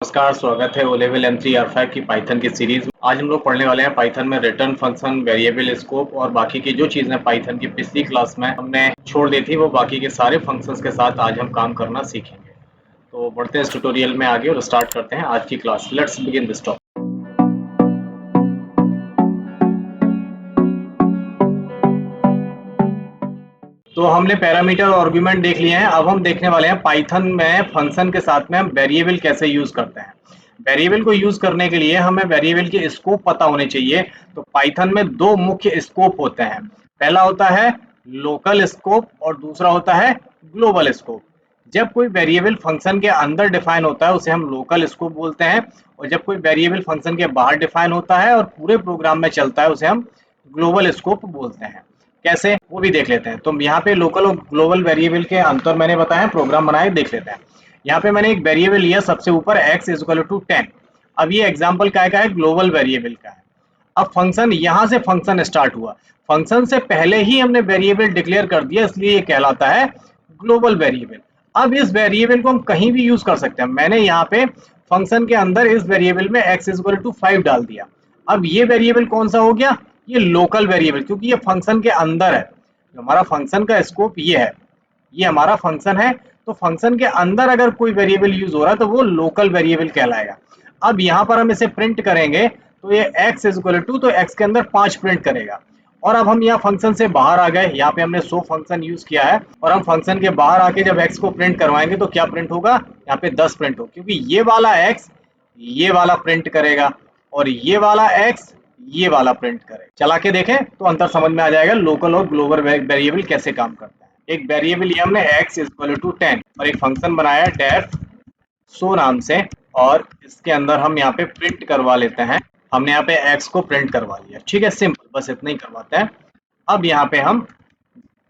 नमस्कार, स्वागत है ओ लेवल M3 R5 की पाइथन की सीरीज में। आज हम लोग पढ़ने वाले हैं पाइथन में रिटर्न फंक्शन, वेरिएबल स्कोप और बाकी की जो चीज़ें पाइथन की पिछली क्लास में हमने छोड़ दी थी, वो बाकी के सारे फंक्शंस के साथ आज हम काम करना सीखेंगे। तो बढ़ते हैं इस ट्यूटोरियल में आगे और स्टार्ट करते हैं आज की class. Let's begin this topic. तो हमने पैरामीटर और आर्गुमेंट देख लिए हैं। अब हम देखने वाले हैं पाइथन में फंक्शन के साथ में हम वेरिएबल कैसे यूज करते हैं। वेरिएबल को यूज करने के लिए हमें वेरिएबल के स्कोप पता होने चाहिए। तो पाइथन में दो मुख्य स्कोप होते हैं। पहला होता है लोकल स्कोप और दूसरा होता है ग्लोबल स्कोप। जब कोई वेरिएबल फंक्शन के अंदर डिफाइन होता है उसे हम लोकल स्कोप बोलते हैं, और जब कोई वेरिएबल फंक्शन के बाहर डिफाइन होता है और पूरे प्रोग्राम में चलता है उसे हम ग्लोबल स्कोप बोलते हैं। कैसे, वो भी देख लेते हैं। तो यहाँ पे लोकल और ग्लोबल वेरिएबल के अंतर मैंने बताया, प्रोग्राम बनाए, देख लेते हैं। यहाँ पे मैंने एक वेरिएबल लिया सबसे ऊपर x इज इक्वल टू 10। अब ये एग्जाम्पल का है ग्लोबल वेरिएबल का है। अब फंक्शन यहाँ से फंक्शन स्टार्ट हुआ, फंक्शन से पहले ही हमने वेरिएबल डिक्लेयर कर दिया, इसलिए ये कहलाता है ग्लोबल वेरिएबल। अब इस वेरिएबल को हम कहीं भी यूज कर सकते हैं। मैंने यहाँ पे फंक्शन के अंदर इस वेरिएबल में x इज इक्वल टू 5 डाल दिया। अब ये वेरिएबल कौन सा हो गया? ये लोकल वेरिएबल, क्योंकि ये फंक्शन के अंदर है। जो हमारा फंक्शन का स्कोप ये है, ये हमारा फंक्शन है। तो फंक्शन के अंदर अगर कोई वेरिएबल यूज हो रहा है तो वो लोकल वेरिएबल कहलाएगा। अब यहाँ पर हम इसे प्रिंट करेंगे तो ये x इज इक्वल टू, तो x के अंदर 5 प्रिंट करेगा। और अब हम यहाँ फंक्शन से बाहर आ गए, यहाँ पे हमने सो फंक्शन यूज किया है, और हम फंक्शन के बाहर आके जब x को प्रिंट करवाएंगे तो क्या प्रिंट होगा? यहाँ पे 10 प्रिंट हो, क्योंकि ये वाला x ये वाला प्रिंट करेगा और ये वाला x ये वाला प्रिंट करे। चला के देखें तो अंतर समझ में आ जाएगा लोकल और ग्लोबल वेरिएबल कैसे काम करता है। एक वेरिएबल लिया हमने x इज इक्वल टू 10 और एक फंक्शन बनाया डेफ सो नाम से, और इसके अंदर हम यहाँ पे प्रिंट करवा लेते हैं। हमने यहाँ पे x को प्रिंट करवा लिया, ठीक है, सिंपल, बस इतना ही करवाते हैं। अब यहाँ पे हम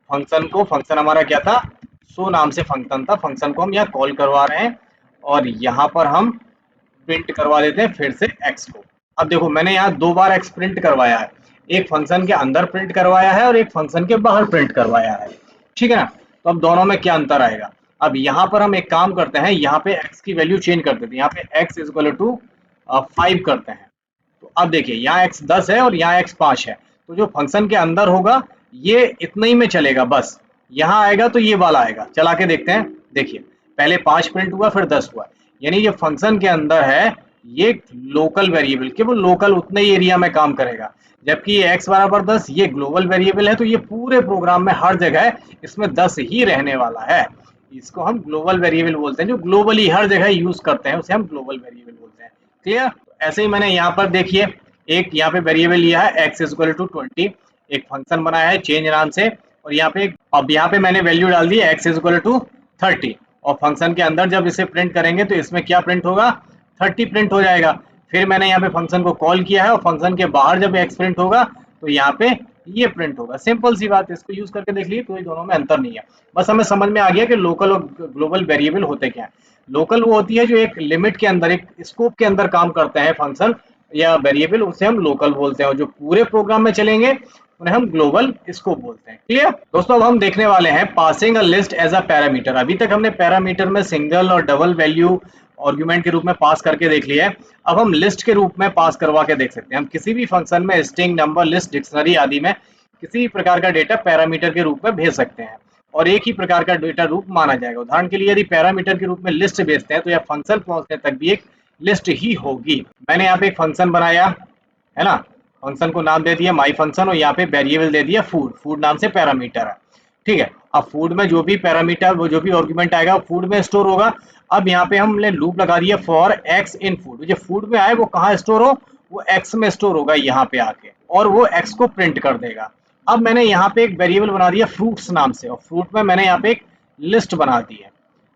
फंक्शन हमारा क्या था? सो नाम से फंक्शन था, फंक्शन को हम यहाँ कॉल करवा रहे हैं और यहाँ पर हम प्रिंट करवा देते हैं फिर से x को। अब देखो मैंने यहाँ 2 बार x प्रिंट करवाया है, एक फंक्शन के अंदर प्रिंट करवाया है और एक फंक्शन के बाहर प्रिंट करवाया है, ठीक है ना। तो अब दोनों में क्या अंतर आएगा? अब यहाँ पर हम एक काम करते हैं, यहाँ पे x की वैल्यू चेंज कर देते हैं, यहाँ पे x इज इक्वल टू 5 करते हैं। तो अब देखिए यहाँ x 10 है और यहाँ x 5 है, तो जो फंक्शन के अंदर होगा ये इतना ही में चलेगा, बस यहाँ आएगा तो ये वाला आएगा। चला के देखते हैं, देखिए पहले 5 प्रिंट हुआ फिर 10 हुआ, यानी ये फंक्शन के अंदर है, ये लोकल वेरिएबल केवल लोकल उतने ही एरिया में काम करेगा। जबकि ये x बराबर 10 ये ग्लोबल वेरिएबल है, तो ये पूरे प्रोग्राम में हर जगह इसमें 10 ही रहने वाला है। इसको हम ग्लोबल वेरिएबल बोलते हैं, जो ग्लोबली हर जगह यूज करते हैं उसे हम ग्लोबल वेरिएबल बोलते हैं। क्लियर? ऐसे ही मैंने यहाँ पर देखिए एक यहाँ पे वेरिएबल लिया है x इज इक्वल टू 20, एक फंक्शन बनाया है चेंज नाम से, और यहाँ पे अब यहाँ पे मैंने वैल्यू डाल दी x इज इक्वल टू 30, और फंक्शन के अंदर जब इसे प्रिंट करेंगे तो इसमें क्या प्रिंट होगा? 30 प्रिंट हो जाएगा। फिर मैंने यहाँ पे फंक्शन को कॉल किया है और फंक्शन के बाहर जब x प्रिंट होगा तो यहाँ पे ये प्रिंट होगा। सिंपल सी बात, इसको यूज करके देख लीजिए, कोई दोनों में अंतर नहीं है। बस हमें समझ में आ गया कि लोकल और ग्लोबल वेरिएबल होते क्या है। लोकल वो होती है जो एक लिमिट के अंदर, एक स्कोप के अंदर काम करते हैं फंक्शन या वेरिएबल, उसे हम लोकल बोलते हैं, और जो पूरे प्रोग्राम में चलेंगे उन्हें हम ग्लोबल स्कोप बोलते हैं। क्लियर दोस्तों? अब हम देखने वाले हैं passing a list as a parameter. अभी तक हमने पैरामीटर में सिंगल और डबल वैल्यू आर्गुमेंट के रूप में पास करके देख लिया है। अब हम लिस्ट के रूप में पास करवा के देख सकते हैं। हम किसी भी फंक्शन में स्ट्रिंग, नंबर, लिस्ट, डिक्शनरी आदि में किसी भी प्रकार का डेटा पैरामीटर के रूप में भेज सकते हैं, और एक ही प्रकार का डेटा रूप माना जाएगा। उदाहरण के लिए यदि पैरामीटर के रूप में लिस्ट भेजते हैं तो यह फंक्शन पहुंचने तक भी एक लिस्ट ही होगी। मैंने यहाँ पे एक फंक्शन बनाया है ना, फंक्शन को नाम दे दिया माई फंक्शन, और यहाँ पे वेरिएबल दे दिया फूड। फूड नाम से पैरामीटर है, ठीक है। अब फूड में जो भी पैरामीटर, वो जो भी आर्गुमेंट आएगा वो फूड में स्टोर होगा। अब यहाँ पे हमने लूप लगा दिया फॉर एक्स इन फूड, जो फूड में आए वो कहाँ स्टोर हो? वो एक्स में स्टोर होगा यहाँ पे आके, और वो एक्स को प्रिंट कर देगा। अब मैंने यहाँ पे एक वेरिएबल बना दिया फ्रूट्स नाम से, और फ्रूट में मैंने यहाँ पे एक लिस्ट बना दी है।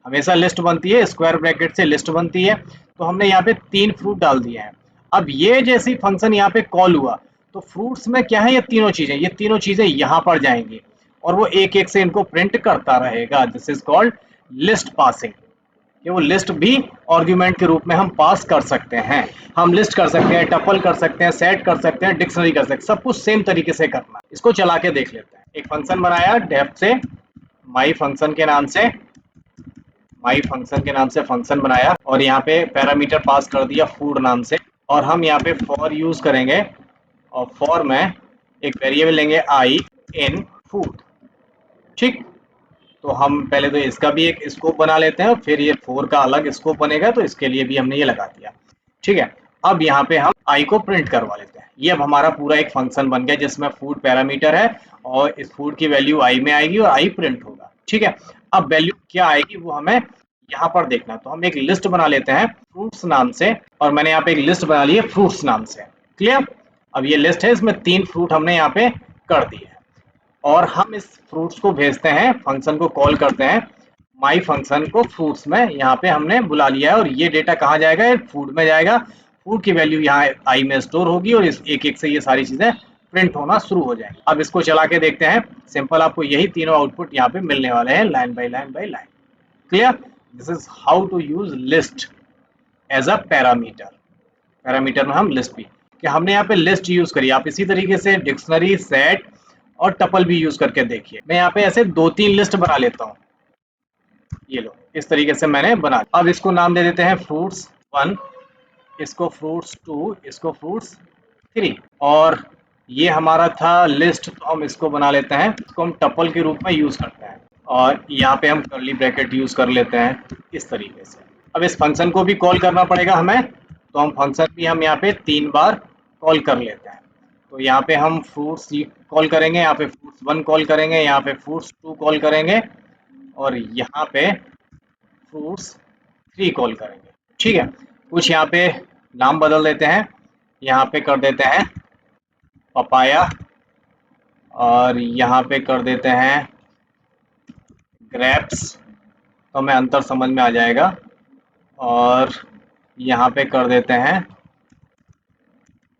हमेशा लिस्ट बनती है, स्क्वायर ब्रैकेट से लिस्ट बनती है, तो हमने यहाँ पे 3 फ्रूट डाल दिए हैं। अब ये जैसी फंक्शन यहाँ पे कॉल हुआ तो फ्रूट्स में क्या है? ये तीनों चीजें यहाँ पर जाएंगी और वो एक एक से इनको प्रिंट करता रहेगा। This is called list passing. ये वो लिस्ट भी आर्गुमेंट के रूप में हम पास कर सकते हैं। हम लिस्ट कर सकते हैं, टपल कर सकते हैं, सेट कर सकते हैं, डिक्शनरी कर सकते हैं, सब कुछ सेम तरीके से करना है। इसको चला के देख लेते हैं। एक फंक्शन बनाया डेफ से, माई फंक्शन के नाम से, माई फंक्शन के नाम से फंक्शन बनाया और यहाँ पे पैरामीटर पास कर दिया फूड नाम से, और हम यहाँ पे फॉर यूज करेंगे और फॉर में एक वेरिएबल लेंगे आई इन फूड। ठीक, तो हम पहले तो इसका भी एक स्कोप बना लेते हैं, फिर ये फोर का अलग स्कोप बनेगा, तो इसके लिए भी हमने ये लगा दिया। ठीक है, अब यहाँ पे हम आई को प्रिंट करवा लेते हैं। ये अब हमारा पूरा एक फंक्शन बन गया जिसमें फूड पैरामीटर है और इस फूड की वैल्यू आई में आएगी और आई प्रिंट होगा। ठीक है, अब वैल्यू क्या आएगी वो हमें यहाँ पर देखना। तो हम एक लिस्ट बना लेते हैं फ्रूट्स नाम से, और मैंने यहाँ पे एक लिस्ट बना ली है फ्रूट्स नाम से। क्लियर, अब ये लिस्ट है, इसमें 3 फ्रूट हमने यहाँ पे कर दिए हैं और हम इस फ्रूट्स को भेजते हैं, फंक्शन को कॉल करते हैं, माई फंक्शन को फ्रूट्स में यहाँ पे हमने बुला लिया है। और ये डेटा कहाँ जाएगा, फूड में जाएगा। फूड की वैल्यू यहाँ आई में स्टोर होगी और इस एक एक से ये सारी चीजें प्रिंट होना शुरू हो जाएंगी। अब इसको चला के देखते हैं, सिंपल आपको यही तीनों आउटपुट यहाँ पे मिलने वाले हैं, line by line by line. Clear, this is how to use list as a parameter. Parameter में हम लिस्ट भी, कि हमने यहाँ पे लिस्ट यूज करी, आप इसी तरीके से डिक्शनरी, सेट और टपल भी यूज करके देखिए। मैं यहाँ पे ऐसे 2-3 लिस्ट बना लेता हूँ, ये लो इस तरीके से मैंने बना। अब इसको नाम दे देते हैं फ्रूट्स 1, इसको फ्रूट्स 2, इसको फ्रूट्स 3, और ये हमारा था लिस्ट, तो हम इसको बना लेते हैं, इसको हम टपल के रूप में यूज करते हैं और यहाँ पे हम कर्ली ब्रैकेट यूज कर लेते हैं इस तरीके से। अब इस फंक्शन को भी कॉल करना पड़ेगा हमें, तो हम फंक्शन भी हम यहाँ पे 3 बार कॉल कर लेते हैं। तो यहाँ पे हम फ्रूट्स कॉल करेंगे, यहाँ पे फ्रूट्स 1 कॉल करेंगे, यहाँ पे फ्रूट्स 2 कॉल करेंगे और यहाँ पे फ्रूट्स 3 कॉल करेंगे। ठीक है, कुछ यहाँ पे नाम बदल देते हैं, यहाँ पे कर देते हैं पपाया और यहाँ पे कर देते हैं ग्रेप्स, तो हमें अंतर समझ में आ जाएगा, और यहाँ पे कर देते हैं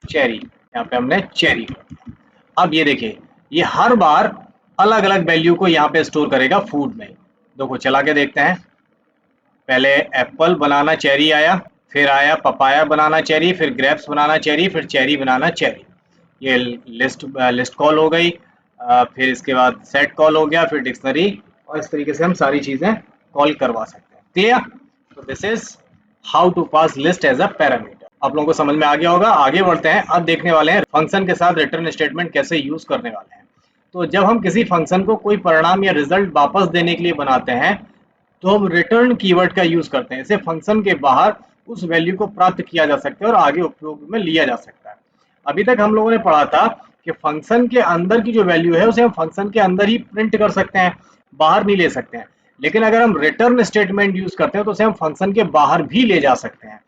चेरी, यहाँ पे हमने चेरी कर दिया। अब ये देखिए, ये हर बार अलग अलग वैल्यू को यहाँ पे स्टोर करेगा फूड में। देखो चला के देखते हैं, पहले एप्पल बनाना चेरी आया, फिर आया पपाया बनाना चेरी, फिर ग्रेप्स बनाना चेरी, फिर चेरी बनाना चेरी। ये लिस्ट कॉल हो गई, फिर इसके बाद सेट कॉल हो गया, फिर डिक्शनरी, और इस तरीके से हम सारी चीजें कॉल करवा सकते हैं। क्लियर, तो this is how to pass list as a parameter. आप लोगों को समझ में आ गया होगा। आगे बढ़ते हैं, अब देखने वाले हैं फंक्शन के साथ रिटर्न स्टेटमेंट कैसे यूज करने वाले हैं। तो जब हम किसी फंक्शन को कोई परिणाम या रिजल्ट वापस देने के लिए बनाते हैं तो हम रिटर्न कीवर्ड का यूज करते हैं। इसे फंक्शन के बाहर उस वैल्यू को प्राप्त किया जा सकता है और आगे उपयोग में लिया जा सकता है। अभी तक हम लोगों ने पढ़ा था कि फंक्शन के अंदर की जो वैल्यू है उसे हम फंक्शन के अंदर ही प्रिंट कर सकते हैं, बाहर नहीं ले सकते हैं। लेकिन अगर हम रिटर्न स्टेटमेंट यूज करते हैं तो उसे हम फंक्शन के बाहर भी ले जा सकते हैं।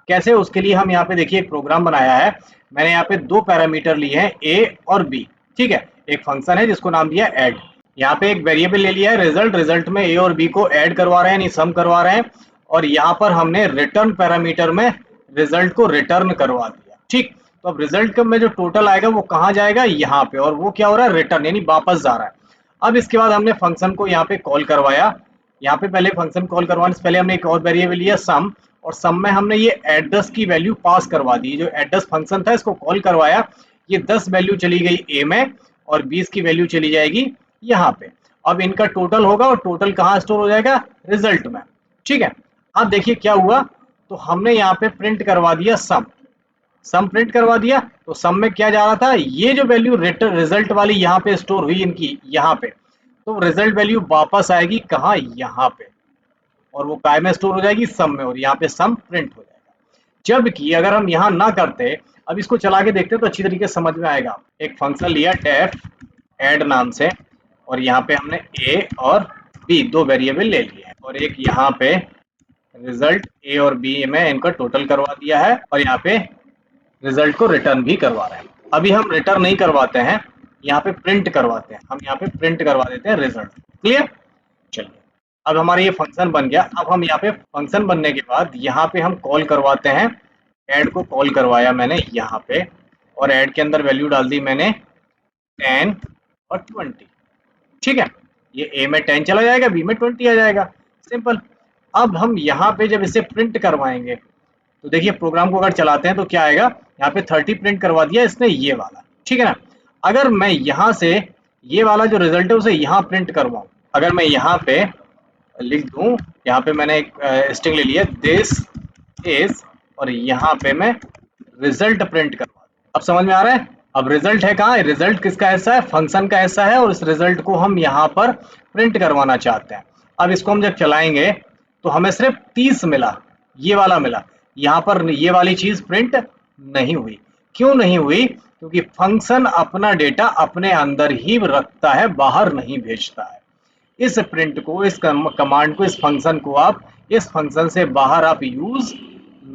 कैसे, उसके लिए हम यहाँ पे देखिए एक प्रोग्राम बनाया है। मैंने यहाँ पे 2 पैरामीटर लिए हैं, ए और बी। ठीक है, एक फंक्शन है जिसको नाम दिया ऐड। यहाँ पे एक वेरिएबल ले लिया है रिजल्ट, रिजल्ट में ए और बी को ऐड करवा रहे हैं, यानी सम करवा रहे हैं, और यहाँ पर हमने रिटर्न पैरामीटर में रिजल्ट को रिटर्न करवा दिया। ठीक, तो अब रिजल्ट में जो टोटल आएगा वो कहाँ जाएगा, यहाँ पे, और वो क्या हो रहा है, रिटर्न, यानी वापस जा रहा है। अब इसके बाद हमने फंक्शन को यहाँ पे कॉल करवाया। यहाँ पे पहले फंक्शन कॉल करवाने से पहले हमने एक और वेरिएबल लिया सम, और सम में हमने ये एड्रेस की वैल्यू पास करवा दी। जो एड्रेस फंक्शन था इसको कॉल करवाया, ये 10 वैल्यू चली गई ए में और 20 की वैल्यू चली जाएगी यहाँ पे। अब इनका टोटल होगा और टोटल कहाँ स्टोर हो जाएगा, रिजल्ट में। ठीक है, अब देखिए क्या हुआ, तो हमने यहाँ पे प्रिंट करवा दिया सम, सम प्रिंट करवा दिया। तो सम में क्या जा रहा था, ये जो वैल्यू रिजल्ट वाली यहाँ पे स्टोर हुई इनकी यहाँ पे, तो रिजल्ट वैल्यू वापस आएगी कहाँ, यहाँ पे, और वो काय में स्टोर हो जाएगी, सम में, और यहाँ पे सम प्रिंट हो जाएगा। जबकि अगर हम यहाँ ना करते, अब इसको चला के देखते तो अच्छी तरीके से समझ में आएगा। एक फंक्शन लिया डेफ ऐड नाम से, और यहाँ पे हमने ए और बी 2 वेरिएबल ले लिए हैं, और एक यहाँ पे रिजल्ट ए और बी में इनका टोटल करवा दिया है, और यहाँ पे रिजल्ट को रिटर्न भी करवा रहे हैं। अभी हम रिटर्न नहीं करवाते हैं, यहाँ पे प्रिंट करवाते हैं। हम यहाँ पे प्रिंट करवा देते हैं रिजल्ट। क्लियर, चलिए अब हमारा ये फंक्शन बन गया। अब हम यहाँ पे फंक्शन बनने के बाद यहाँ पे हम कॉल करवाते हैं, ऐड को कॉल करवाया मैंने यहाँ पे, और ऐड के अंदर वैल्यू डाल दी मैंने 10 और 20। ठीक है, ये ए में 10 चला जाएगा, बी में 20 आ जाएगा, सिंपल। अब हम यहाँ पे जब इसे प्रिंट करवाएंगे तो देखिए प्रोग्राम को अगर चलाते हैं तो क्या आएगा, यहाँ पे 30 प्रिंट करवा दिया इसने, ये वाला। ठीक है ना, अगर मैं यहाँ से ये वाला जो रिजल्ट है उसे यहाँ प्रिंट करवाऊं, अगर मैं यहाँ पे लिख दूं, यहाँ पे मैंने एक स्ट्रिंग ले लिया दिस इज, और यहाँ पे मैं रिजल्ट प्रिंट करवा दूं। अब समझ में आ रहा है? अब रिजल्ट है कहाँ, रिजल्ट किसका हिस्सा है, फंक्शन का हिस्सा है, और इस रिजल्ट को हम यहाँ पर प्रिंट करवाना चाहते हैं। अब इसको हम जब चलाएंगे तो हमें सिर्फ 30 मिला, ये वाला मिला, यहाँ पर ये वाली चीज प्रिंट नहीं हुई। क्यों नहीं हुई? क्योंकि फंक्शन अपना डेटा अपने अंदर ही रखता है, बाहर नहीं भेजता है। इस प्रिंट को, इस कमांड को, इस फंक्शन को आप इस फंक्शन से बाहर आप यूज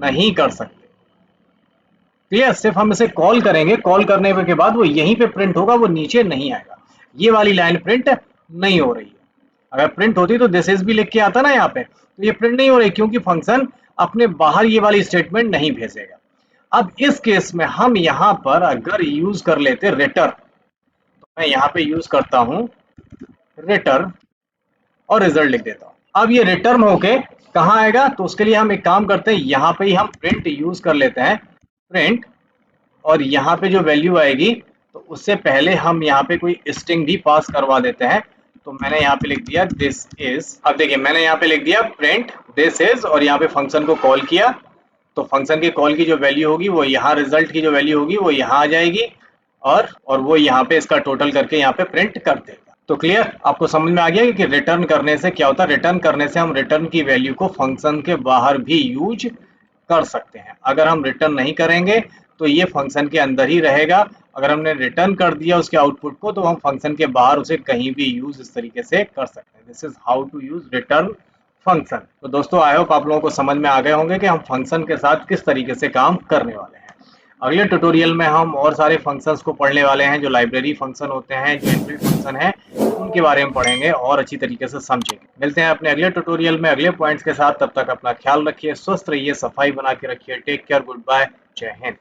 नहीं कर सकते। क्लियर? सिर्फ हम इसे कॉल करेंगे, कॉल करने के बाद वो यहीं पे प्रिंट होगा, वो नीचे नहीं आएगा। ये वाली लाइन प्रिंट नहीं हो रही है। अगर प्रिंट होती तो दिस इज भी लिख के आता ना यहाँ पे, तो ये प्रिंट नहीं हो रही क्योंकि फंक्शन अपने बाहर ये वाली स्टेटमेंट नहीं भेजेगा। अब इस केस में हम यहाँ पर अगर यूज कर लेते रिटर्न, तो मैं यहाँ पे यूज करता हूँ रिटर्न और रिजल्ट लिख देता हूँ। अब ये रिटर्न होके कहाँ आएगा, तो उसके लिए हम एक काम करते हैं, यहाँ पे ही हम प्रिंट यूज कर लेते हैं, प्रिंट, और यहाँ पे जो वैल्यू आएगी तो उससे पहले हम यहाँ पे कोई स्ट्रिंग भी पास करवा देते हैं। तो मैंने यहाँ पे लिख दिया दिस इज। अब देखिए मैंने यहाँ पे लिख दिया प्रिंट दिस इज, और यहाँ पे फंक्शन को कॉल किया, तो फंक्शन के कॉल की जो वैल्यू होगी वो यहाँ, रिजल्ट की जो वैल्यू होगी वो यहाँ आ जाएगी, और वो यहाँ पे इसका टोटल करके यहाँ पे प्रिंट कर देगा। तो क्लियर? आपको समझ में आ गया कि रिटर्न करने से क्या होता है? रिटर्न करने से हम रिटर्न की वैल्यू को फंक्शन के बाहर भी यूज कर सकते हैं। अगर हम रिटर्न नहीं करेंगे तो ये फंक्शन के अंदर ही रहेगा। अगर हमने रिटर्न कर दिया उसके आउटपुट को, तो हम फंक्शन के बाहर उसे कहीं भी यूज इस तरीके से कर सकते हैं। This is how to use return function. तो दोस्तों आई होप आप लोगों को समझ में आ गए होंगे कि हम फंक्शन के साथ किस तरीके से काम करने वाले हैं। अगले ट्यूटोरियल में हम और सारे फंक्शंस को पढ़ने वाले हैं, जो लाइब्रेरी फंक्शन होते हैं, जो इनबिल्ट फंक्शन है, उनके बारे में पढ़ेंगे और अच्छी तरीके से समझेंगे। मिलते हैं अपने अगले ट्यूटोरियल में अगले पॉइंट्स के साथ। तब तक अपना ख्याल रखिए, स्वस्थ रहिए, सफाई बना के रखिए। टेक केयर, गुड बाय, जय हिंद।